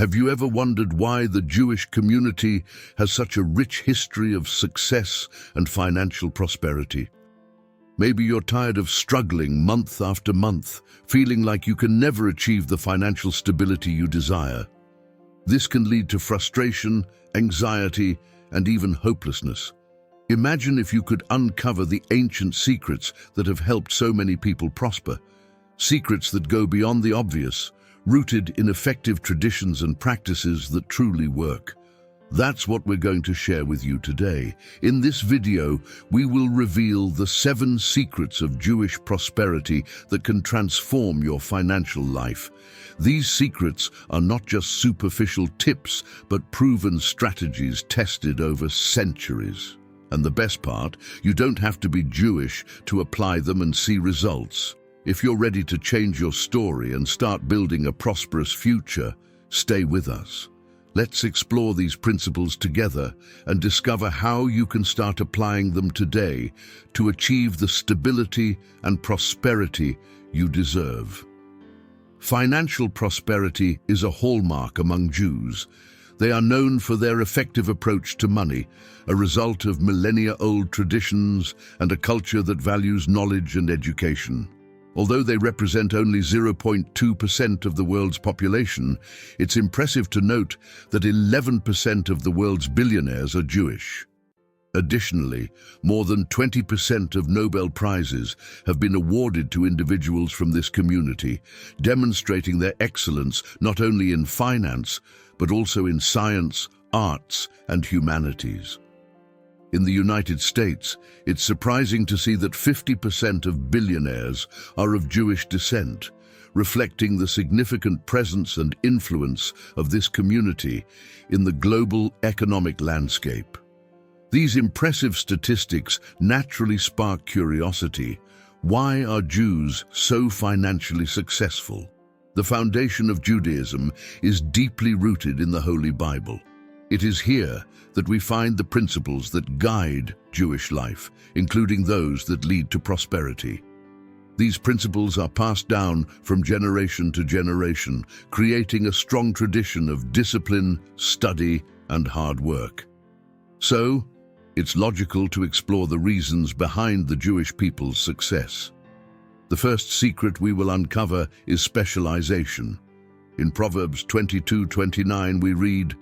Have you ever wondered why the Jewish community has such a rich history of success and financial prosperity? Maybe you're tired of struggling month after month, feeling like you can never achieve the financial stability you desire. This can lead to frustration, anxiety, and even hopelessness. Imagine if you could uncover the ancient secrets that have helped so many people prosper. Secrets that go beyond the obvious, rooted in effective traditions and practices that truly work. That's what we're going to share with you today. In this video, we will reveal the 7 secrets of Jewish prosperity that can transform your financial life. These secrets are not just superficial tips, but proven strategies tested over centuries. And the best part, you don't have to be Jewish to apply them and see results. If you're ready to change your story and start building a prosperous future, stay with us. Let's explore these principles together and discover how you can start applying them today to achieve the stability and prosperity you deserve. Financial prosperity is a hallmark among Jews. They are known for their effective approach to money, a result of millennia-old traditions and a culture that values knowledge and education. Although they represent only 0.2% of the world's population, it's impressive to note that 11% of the world's billionaires are Jewish. Additionally, more than 20% of Nobel Prizes have been awarded to individuals from this community, demonstrating their excellence not only in finance, but also in science, arts, and humanities. In the United States, it's surprising to see that 50% of billionaires are of Jewish descent, reflecting the significant presence and influence of this community in the global economic landscape. These impressive statistics naturally spark curiosity. Why are Jews so financially successful? The foundation of Judaism is deeply rooted in the Holy Bible. It is here that we find the principles that guide Jewish life, including those that lead to prosperity. These principles are passed down from generation to generation, creating a strong tradition of discipline, study, and hard work. So, it's logical to explore the reasons behind the Jewish people's success. The first secret we will uncover is specialization. In Proverbs 22:29 we read,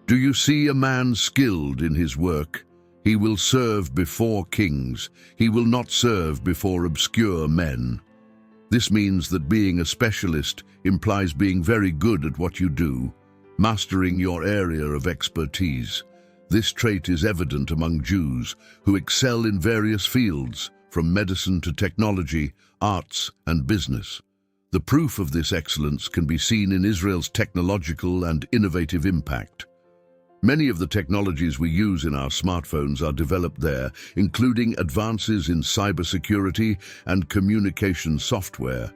"Do you see a man skilled in his work? He will serve before kings. He will not serve before obscure men." This means that being a specialist implies being very good at what you do, mastering your area of expertise. This trait is evident among Jews who excel in various fields, from medicine to technology, arts, and business. The proof of this excellence can be seen in Israel's technological and innovative impact. Many of the technologies we use in our smartphones are developed there, including advances in cybersecurity and communication software.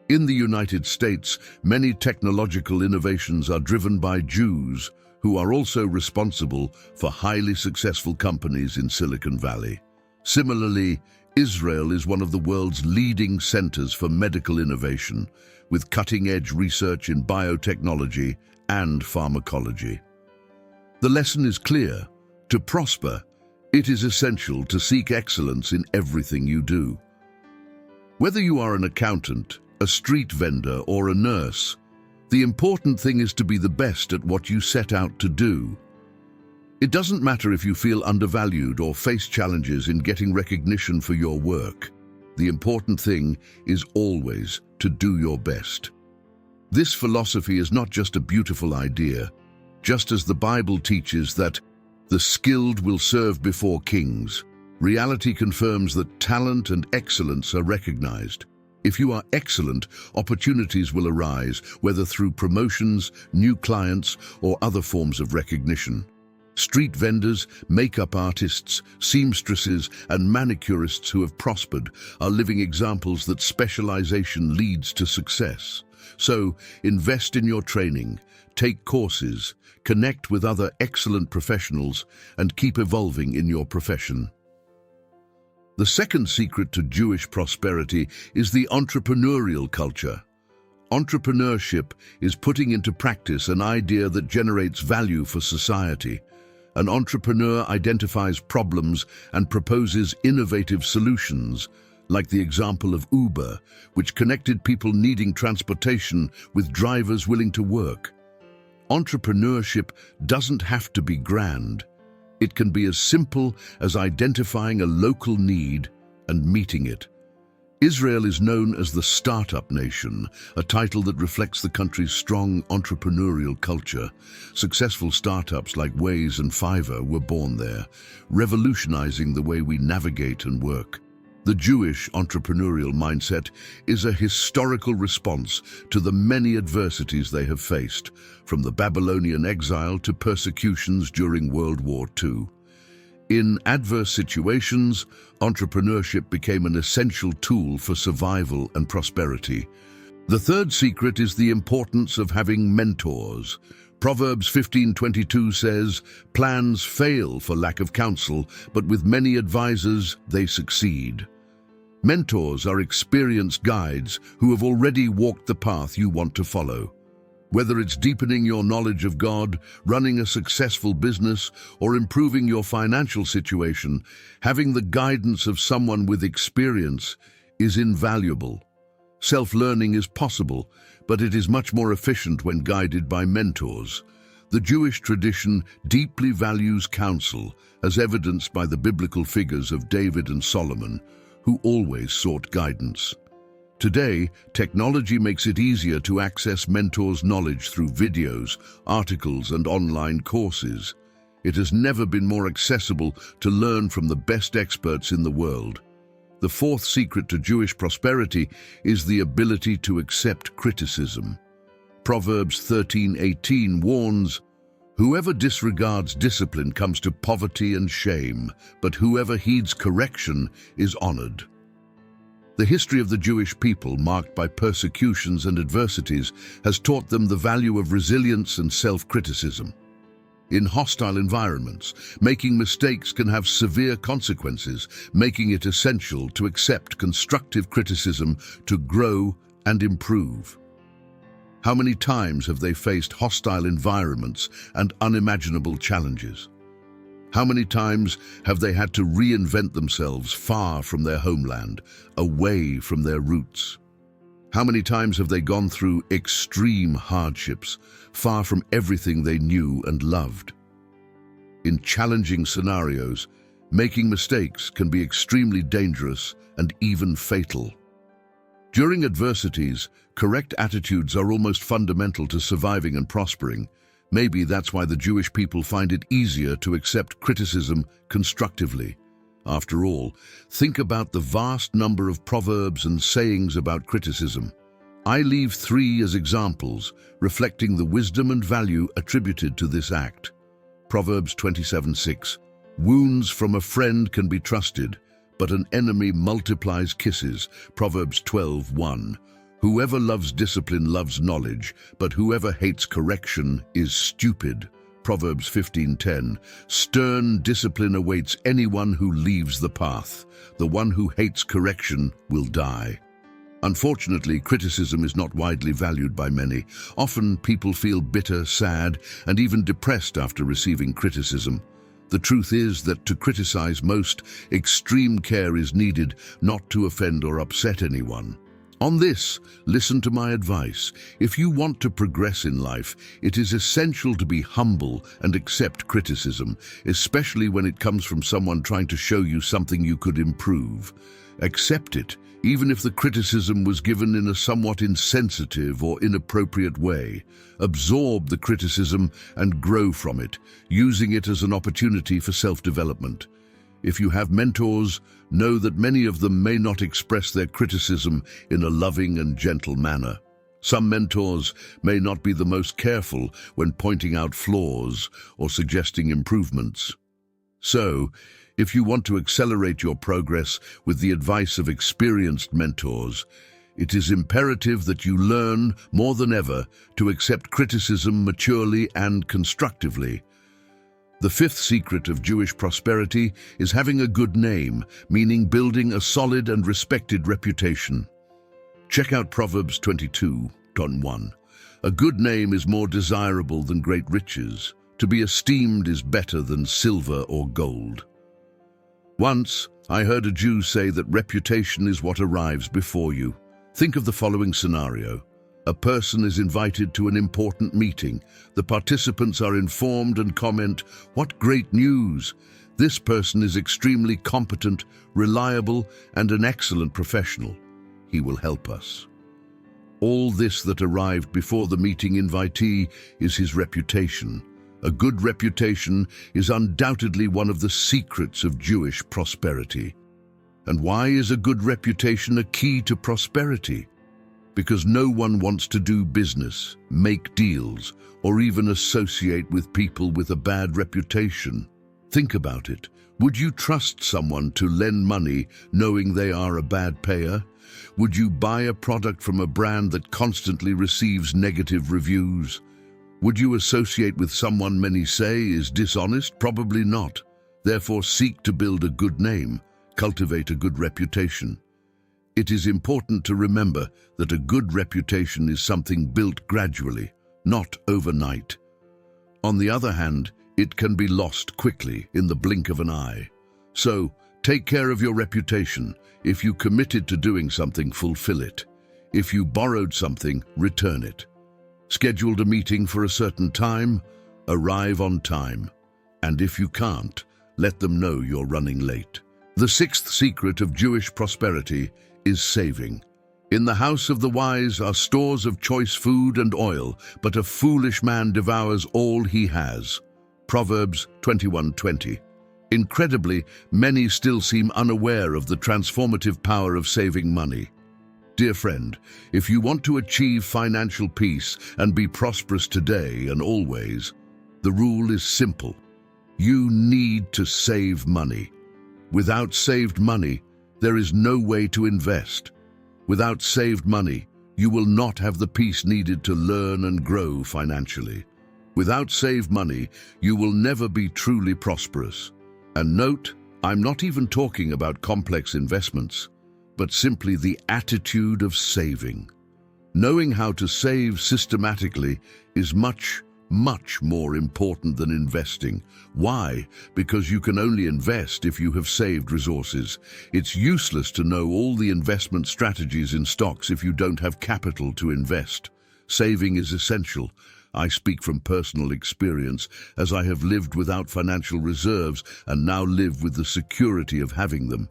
In the United States, many technological innovations are driven by Jews, who are also responsible for highly successful companies in Silicon Valley. Similarly, Israel is one of the world's leading centers for medical innovation, with cutting-edge research in biotechnology and pharmacology. The lesson is clear. To prosper, it is essential to seek excellence in everything you do. Whether you are an accountant, a street vendor, or a nurse, the important thing is to be the best at what you set out to do. It doesn't matter if you feel undervalued or face challenges in getting recognition for your work. The important thing is always to do your best. This philosophy is not just a beautiful idea. Just as the Bible teaches that the skilled will serve before kings, reality confirms that talent and excellence are recognized. If you are excellent, opportunities will arise, whether through promotions, new clients, or other forms of recognition. Street vendors, makeup artists, seamstresses, and manicurists who have prospered are living examples that specialization leads to success. So, invest in your training, take courses, connect with other excellent professionals, and keep evolving in your profession. The second secret to Jewish prosperity is the entrepreneurial culture. Entrepreneurship is putting into practice an idea that generates value for society. An entrepreneur identifies problems and proposes innovative solutions, like the example of Uber, which connected people needing transportation with drivers willing to work. Entrepreneurship doesn't have to be grand. It can be as simple as identifying a local need and meeting it. Israel is known as the Startup Nation, a title that reflects the country's strong entrepreneurial culture. Successful startups like Waze and Fiverr were born there, revolutionizing the way we navigate and work. The Jewish entrepreneurial mindset is a historical response to the many adversities they have faced, from the Babylonian exile to persecutions during World War II. In adverse situations, entrepreneurship became an essential tool for survival and prosperity. The third secret is the importance of having mentors. Proverbs 15:22 says, "Plans fail for lack of counsel, but with many advisors they succeed." Mentors are experienced guides who have already walked the path you want to follow. Whether it's deepening your knowledge of God, running a successful business, or improving your financial situation, having the guidance of someone with experience is invaluable. Self-learning is possible, but it is much more efficient when guided by mentors. The Jewish tradition deeply values counsel, as evidenced by the biblical figures of David and Solomon, who always sought guidance. Today, technology makes it easier to access mentors' knowledge through videos, articles, and online courses. It has never been more accessible to learn from the best experts in the world. The fourth secret to Jewish prosperity is the ability to accept criticism. Proverbs 13:18 warns, "Whoever disregards discipline comes to poverty and shame, but whoever heeds correction is honored." The history of the Jewish people, marked by persecutions and adversities, has taught them the value of resilience and self-criticism. In hostile environments, making mistakes can have severe consequences, making it essential to accept constructive criticism to grow and improve. How many times have they faced hostile environments and unimaginable challenges? How many times have they had to reinvent themselves far from their homeland, away from their roots? How many times have they gone through extreme hardships, far from everything they knew and loved? In challenging scenarios, making mistakes can be extremely dangerous and even fatal. During adversities, correct attitudes are almost fundamental to surviving and prospering. Maybe that's why the Jewish people find it easier to accept criticism constructively. After all, think about the vast number of proverbs and sayings about criticism. I leave 3 as examples, reflecting the wisdom and value attributed to this act. Proverbs 27:6. Wounds from a friend can be trusted, but an enemy multiplies kisses. Proverbs 12:1. Whoever loves discipline loves knowledge, but whoever hates correction is stupid. Proverbs 15:10. Stern discipline awaits anyone who leaves the path. The one who hates correction will die. Unfortunately, criticism is not widely valued by many. Often, people feel bitter, sad, and even depressed after receiving criticism. The truth is that to criticize most, extreme care is needed, not to offend or upset anyone. On this, listen to my advice. If you want to progress in life, it is essential to be humble and accept criticism, especially when it comes from someone trying to show you something you could improve. Accept it, even if the criticism was given in a somewhat insensitive or inappropriate way. Absorb the criticism and grow from it, using it as an opportunity for self-development. If you have mentors, know that many of them may not express their criticism in a loving and gentle manner. Some mentors may not be the most careful when pointing out flaws or suggesting improvements. So, if you want to accelerate your progress with the advice of experienced mentors, it is imperative that you learn, more than ever, to accept criticism maturely and constructively. The fifth secret of Jewish prosperity is having a good name, meaning building a solid and respected reputation. Check out Proverbs 22, reflect on one. A good name is more desirable than great riches. To be esteemed is better than silver or gold. Once, I heard a Jew say that reputation is what arrives before you. Think of the following scenario. A person is invited to an important meeting. The participants are informed and comment, "What great news! This person is extremely competent, reliable, and an excellent professional. He will help us." All this that arrived before the meeting invitee is his reputation. A good reputation is undoubtedly one of the secrets of Jewish prosperity. And why is a good reputation a key to prosperity? Because no one wants to do business, make deals, or even associate with people with a bad reputation. Think about it. Would you trust someone to lend money knowing they are a bad payer? Would you buy a product from a brand that constantly receives negative reviews? Would you associate with someone many say is dishonest? Probably not. Therefore, seek to build a good name, cultivate a good reputation. It is important to remember that a good reputation is something built gradually, not overnight. On the other hand, it can be lost quickly in the blink of an eye. So, take care of your reputation. If you committed to doing something, fulfill it. If you borrowed something, return it. Scheduled a meeting for a certain time, arrive on time. And if you can't, let them know you're running late. The sixth secret of Jewish prosperity is saving. In the house of the wise are stores of choice food and oil, but a foolish man devours all he has. Proverbs 21:20. Incredibly, many still seem unaware of the transformative power of saving money. Dear friend, if you want to achieve financial peace and be prosperous today and always, the rule is simple. You need to save money. Without saved money, there is no way to invest. Without saved money, you will not have the peace needed to learn and grow financially. Without saved money, you will never be truly prosperous. And note, I'm not even talking about complex investments, but simply the attitude of saving. Knowing how to save systematically is much more important than investing. Why? Because you can only invest if you have saved resources. It's useless to know all the investment strategies in stocks if you don't have capital to invest. Saving is essential. I speak from personal experience, as I have lived without financial reserves and now live with the security of having them.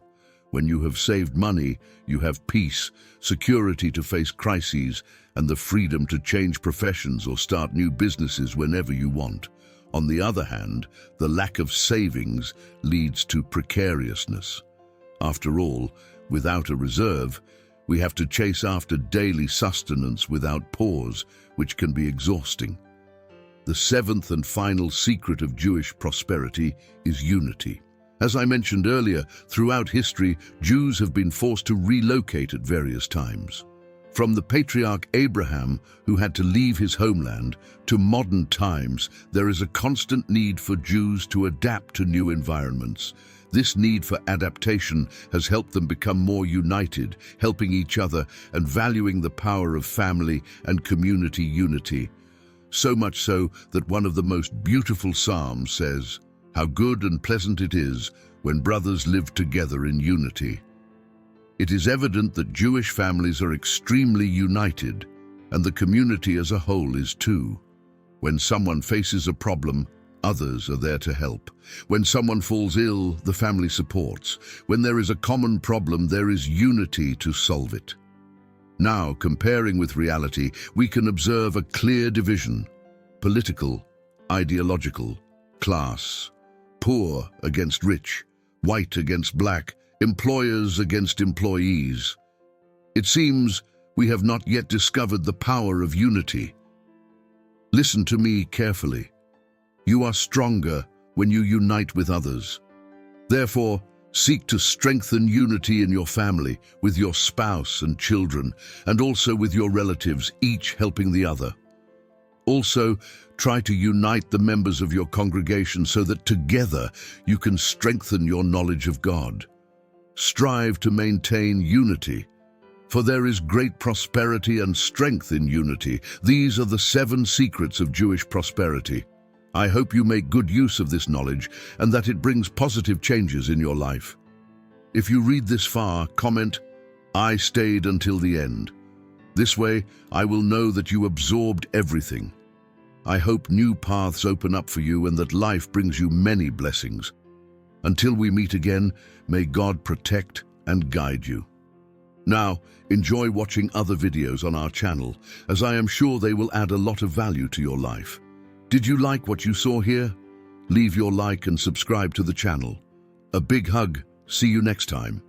When you have saved money, you have peace, security to face crises, and the freedom to change professions or start new businesses whenever you want. On the other hand, the lack of savings leads to precariousness. After all, without a reserve, we have to chase after daily sustenance without pause, which can be exhausting. The seventh and final secret of Jewish prosperity is unity. As I mentioned earlier, throughout history, Jews have been forced to relocate at various times. From the patriarch Abraham, who had to leave his homeland, to modern times, there is a constant need for Jews to adapt to new environments. This need for adaptation has helped them become more united, helping each other and valuing the power of family and community unity. So much so that one of the most beautiful psalms says, "How good and pleasant it is when brothers live together in unity." It is evident that Jewish families are extremely united, and the community as a whole is too. When someone faces a problem, others are there to help. When someone falls ill, the family supports. When there is a common problem, there is unity to solve it. Now, comparing with reality, we can observe a clear division: political, ideological, class, poor against rich, white against black, employers against employees. It seems we have not yet discovered the power of unity. Listen to me carefully. You are stronger when you unite with others. Therefore, seek to strengthen unity in your family, with your spouse and children, and also with your relatives, each helping the other. Also, try to unite the members of your congregation so that together you can strengthen your knowledge of God. Strive to maintain unity. For there is great prosperity and strength in unity. These are the 7 secrets of Jewish prosperity. I hope you make good use of this knowledge and that it brings positive changes in your life. If you read this far, comment, "I stayed until the end." This way, I will know that you absorbed everything. I hope new paths open up for you and that life brings you many blessings. Until we meet again, may God protect and guide you. Now, enjoy watching other videos on our channel, as I am sure they will add a lot of value to your life. Did you like what you saw here? Leave your like and subscribe to the channel. A big hug. See you next time.